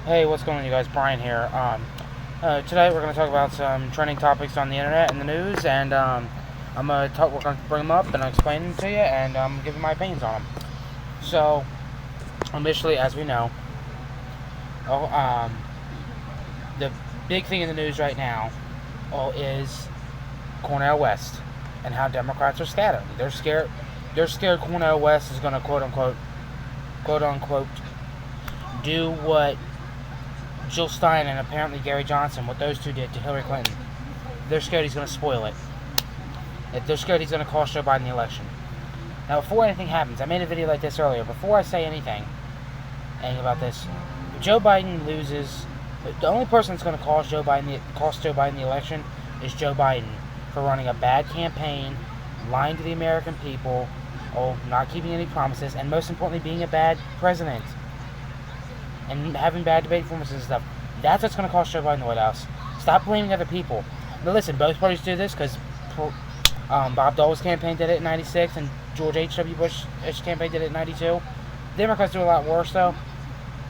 Hey, what's going on, you guys? Brian here. Today we're going to talk about some trending topics on the internet and the news, and we're going to bring them up and explain them to you, and give you my opinions on them. So, initially, as we know, the big thing in the news right now is Cornel West and how Democrats are scattering. They're scared. They're scared Cornel West is going to quote unquote, do what Jill Stein and apparently Gary Johnson, what those two did to Hillary Clinton. They're scared he's going to spoil it. They're scared he's going to cost Joe Biden the election. Now, before anything happens, I made a video like this earlier. Before I say anything about this, if Joe Biden loses, the only person that's going to cost Joe Biden the election is Joe Biden for running a bad campaign, lying to the American people, not keeping any promises, and most importantly, being a bad president. And having bad debate performances and stuff. That's what's going to cost Joe Biden the White House. Stop blaming other people. Now listen, both parties do this because Bob Dole's campaign did it in 96 and George H.W. Bush's campaign did it in 92. Democrats do a lot worse, though.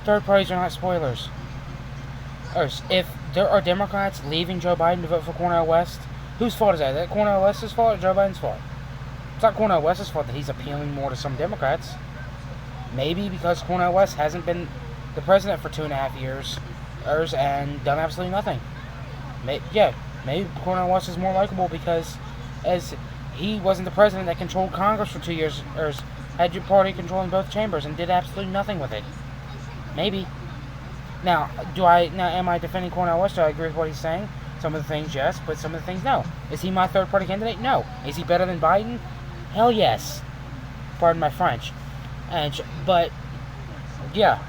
Third parties are not spoilers. If there are Democrats leaving Joe Biden to vote for Cornel West, whose fault is that? Is that Cornel West's fault or Joe Biden's fault? It's not Cornel West's fault that he's appealing more to some Democrats. Maybe because Cornel West hasn't been the president for 2.5 years and done absolutely nothing. Maybe Cornel West is more likable because as he wasn't the president that controlled Congress for 2 years, or had your party controlling both chambers and did absolutely nothing with it. Maybe. Now, am I defending Cornel West? Do I agree with what he's saying? Some of the things, yes, but some of the things, no. Is he my third party candidate? No. Is he better than Biden? Hell yes. Pardon my French. But, yeah.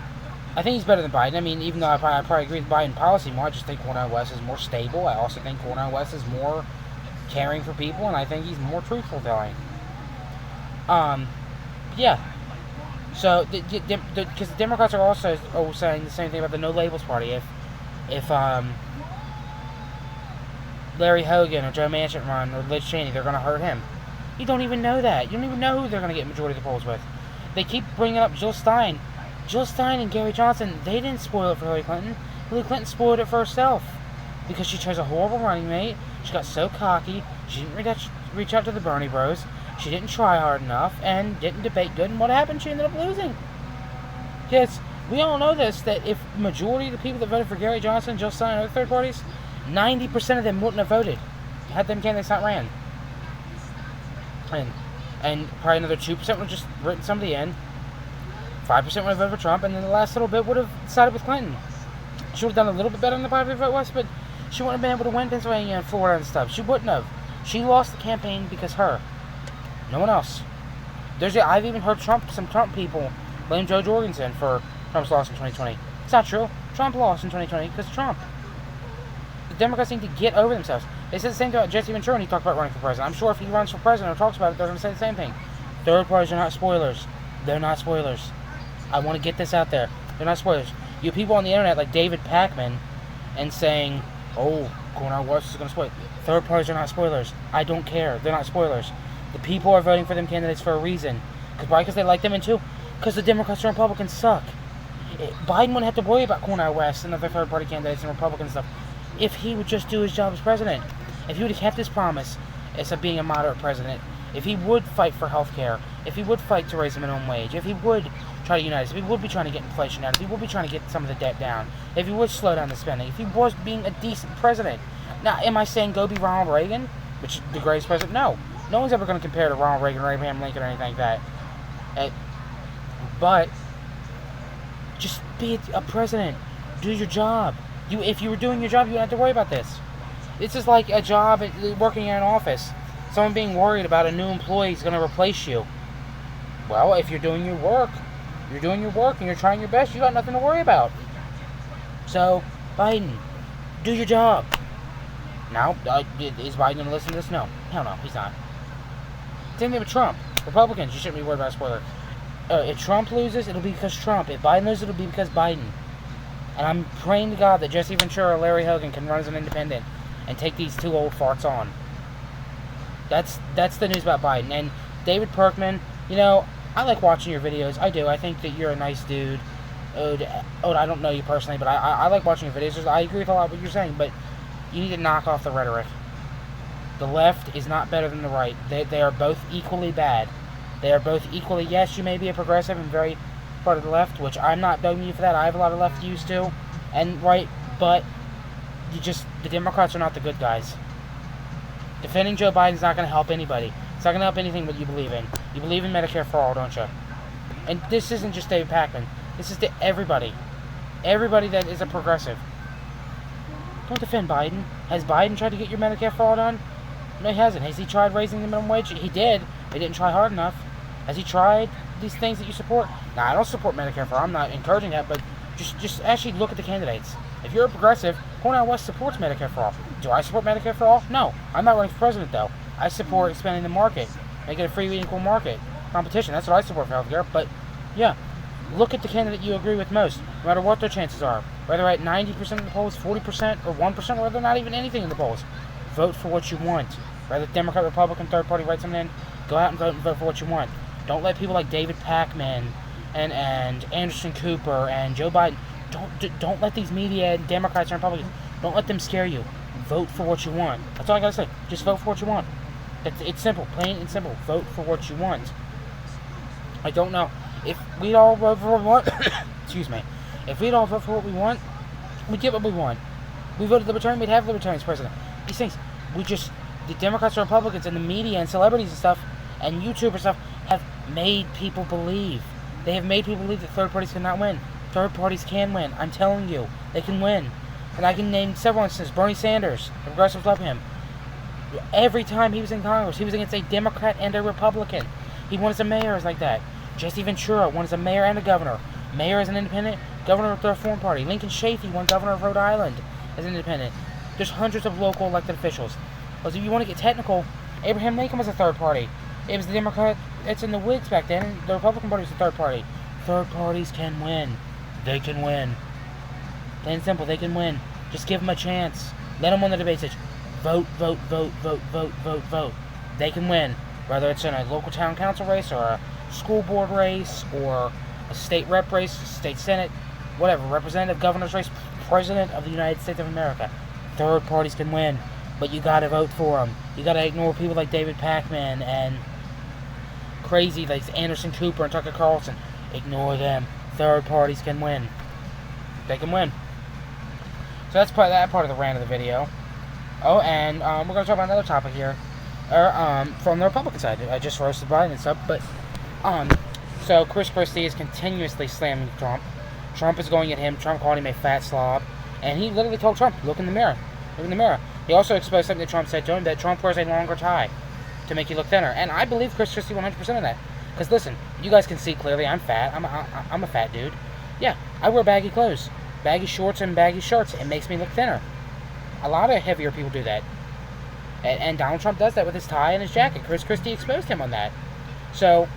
I think he's better than Biden. I mean, even though I probably agree with Biden policy more, I just think Cornel West is more stable. I also think Cornel West is more caring for people, and I think he's more truthful telling. Yeah. So, because the Democrats are also saying the same thing about the No Labels Party. If Larry Hogan or Joe Manchin run, or Liz Cheney, they're going to hurt him. You don't even know that. You don't even know who they're going to get majority of the polls with. They keep bringing up Jill Stein. Jill Stein and Gary Johnson, they didn't spoil it for Hillary Clinton. Hillary Clinton spoiled it for herself. Because she chose a horrible running mate. She got so cocky. She didn't reach out to the Bernie bros. She didn't try hard enough. And didn't debate good. And what happened? She ended up losing. Yes, we all know this. That if majority of the people that voted for Gary Johnson, Jill Stein, and other third parties, 90% of them wouldn't have voted. Had them candidates not ran. And probably another 2% would have just written somebody in. 5% would have voted for Trump, and then the last little bit would have sided with Clinton. She would have done a little bit better than the popular vote was, but she wouldn't have been able to win Pennsylvania and Florida and stuff. She wouldn't have. She lost the campaign because her. No one else. I've even heard some Trump people blame Joe Jorgensen for Trump's loss in 2020. It's not true. Trump lost in 2020 because Trump. The Democrats need to get over themselves. They said the same thing about Jesse Ventura when he talked about running for president. I'm sure if he runs for president or talks about it, they're going to say the same thing. Third parties are not spoilers. They're not spoilers. I want to get this out there. They're not spoilers. You people on the internet like David Pakman and saying, Cornel West is going to spoil it. Third parties are not spoilers. I don't care. They're not spoilers. The people are voting for them candidates for a reason. Why? Because they like them, and two, because the Democrats and Republicans suck. Biden wouldn't have to worry about Cornel West and other third party candidates and Republican stuff if he would just do his job as president. If he would have kept his promise as of being a moderate president, if he would fight for health care, if he would fight to raise the minimum wage, if he would try to unite us, if he would be trying to get inflation down, if he would be trying to get some of the debt down, if he would slow down the spending, if he was being a decent president. Now, am I saying go be Ronald Reagan, which is the greatest president? No. No one's ever going to compare to Ronald Reagan or Abraham Lincoln or anything like that. But just be a president. Do your job. If you were doing your job, you wouldn't have to worry about this. This is like a job working in an office. Someone being worried about a new employee is going to replace you. Well, if you're doing your work, and you're trying your best, you got nothing to worry about. So, Biden, do your job. Now, is Biden going to listen to this? No. Hell no, he's not. Same thing with Trump. Republicans, you shouldn't be worried about a spoiler. If Trump loses, it'll be because Trump. If Biden loses, it'll be because Biden. And I'm praying to God that Jesse Ventura or Larry Hogan can run as an independent and take these two old farts on. That's the news about Biden. And David Perkman, I like watching your videos. I do. I think that you're a nice dude. I don't know you personally, but I like watching your videos. I agree with a lot of what you're saying, but you need to knock off the rhetoric. The left is not better than the right. They are both equally bad. They are both equally, yes, you may be a progressive and very part of the left, which I'm not blaming you for that. I have a lot of left views too, and right, but the Democrats are not the good guys. Defending Joe Biden is not going to help anybody. It's not going to help anything that you believe in. You believe in Medicare for all, don't you? And this isn't just David Pakman. This is to everybody. Everybody that is a progressive. Don't defend Biden. Has Biden tried to get your Medicare for all done? No, he hasn't. Has he tried raising the minimum wage? He did. He didn't try hard enough. Has he tried these things that you support? Now, I don't support Medicare for all. I'm not encouraging that, but just actually look at the candidates. If you're a progressive, Cornel West supports Medicare for all. Do I support Medicare for all? No. I'm not running for president, though. I support expanding the market, making it a free and equal market. Competition, that's what I support for healthcare. But, yeah, look at the candidate you agree with most, no matter what their chances are. Whether they're at 90% of the polls, 40%, or 1%, or whether they're not even anything in the polls. Vote for what you want. Whether Democrat, Republican, third party, write something in, go out and vote for what you want. Don't let people like David Pakman and Anderson Cooper and Joe Biden, don't let these media and Democrats and Republicans, don't let them scare you. Vote for what you want. That's all I gotta say. Just vote for what you want. It's simple, plain and simple. Vote for what you want. I don't know. If we'd all vote for what we want, excuse me, if we'd all vote for what we want, we'd get what we want. We voted Libertarian, we'd have Libertarians president. These things, the Democrats and Republicans and the media and celebrities and stuff, and YouTubers and stuff, have made people believe. They have made people believe that third parties cannot win. Third parties can win. I'm telling you, they can win. And I can name several instances. Bernie Sanders, the progressives love him. Every time he was in Congress, he was against a Democrat and a Republican. He won as a mayor as like that. Jesse Ventura won as a mayor and a governor. Mayor as an independent, governor of the Reform Party. Lincoln Chafee won governor of Rhode Island as an independent. There's hundreds of local elected officials. But if you want to get technical, Abraham Lincoln was a third party. It was the Democrat, it's in the Whigs back then, and the Republican Party was the third party. Third parties can win. They can win. Plain and simple, they can win. Just give them a chance. Let them win the debate stage. Vote, vote, vote, vote, vote, vote, vote. They can win. Whether it's in a local town council race, or a school board race, or a state rep race, state senate, whatever, representative, governor's race, president of the United States of America. Third parties can win, but you gotta vote for them. You gotta ignore people like David Pakman and crazy like Anderson Cooper and Tucker Carlson. Ignore them. Third parties can win. They can win. So that's that part of the rant of the video. Oh, and we're going to talk about another topic here. From the Republican side. I just roasted Biden and stuff, but so Chris Christie is continuously slamming Trump. Trump is going at him. Trump called him a fat slob. And he literally told Trump, look in the mirror. Look in the mirror. He also exposed something that Trump said to him, that Trump wears a longer tie to make you look thinner. And I believe Chris Christie 100% of that. Because listen, you guys can see clearly I'm fat. I'm a fat dude. Yeah, I wear baggy clothes. Baggy shorts and baggy shirts. It makes me look thinner. A lot of heavier people do that. And Donald Trump does that with his tie and his jacket. Chris Christie exposed him on that. So,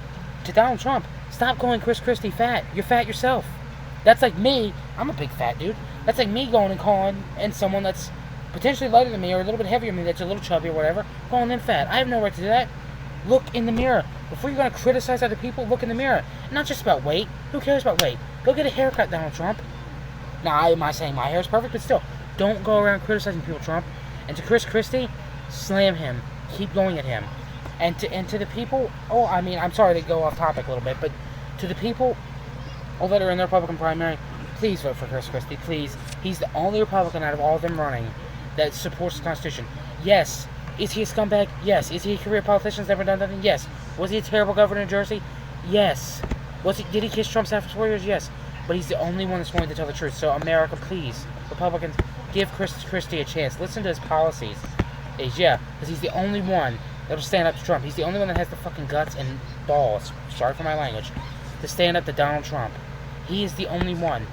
to Donald Trump, stop calling Chris Christie fat. You're fat yourself. That's like me. I'm a big fat dude. That's like me going and calling and someone that's potentially lighter than me or a little bit heavier than me, that's a little chubby or whatever, calling them fat. I have no right to do that. Look in the mirror. Before you're going to criticize other people, look in the mirror. Not just about weight. Who cares about weight? Go get a haircut, Donald Trump. Now, am I saying my hair is perfect? But still, don't go around criticizing people, Trump. And to Chris Christie, slam him. Keep going at him. And to the people, I'm sorry to go off topic a little bit, but to the people that are in the Republican primary, please vote for Chris Christie, please. He's the only Republican out of all of them running that supports the Constitution. Yes. Is he a scumbag? Yes. Is he a career politician that's never done nothing? Yes. Was he a terrible governor in Jersey? Yes. Did he kiss Trump's ass for 4 years? Yes. But he's the only one that's willing to tell the truth. So America, please, Republicans, give Chris Christie a chance. Listen to his policies. Because he's the only one that'll stand up to Trump. He's the only one that has the fucking guts and balls, sorry for my language, to stand up to Donald Trump. He is the only one.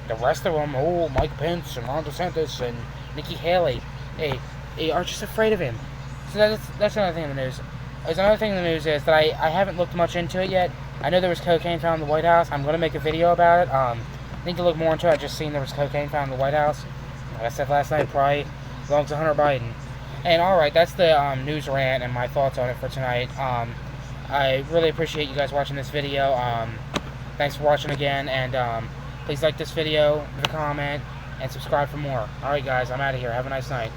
The rest of them, Mike Pence and Ron DeSantis and Nikki Haley, are just afraid of him. So that's another thing in the news. There's another thing in the news is that I haven't looked much into it yet. I know there was cocaine found in the White House. I'm going to make a video about it. Need to look more into it. I just seen there was cocaine found in the White House. Like I said last night, probably belongs to Hunter Biden. And alright, that's the news rant and my thoughts on it for tonight. I really appreciate you guys watching this video. Thanks for watching again, and please like this video, leave a comment, and subscribe for more. Alright guys, I'm out of here. Have a nice night.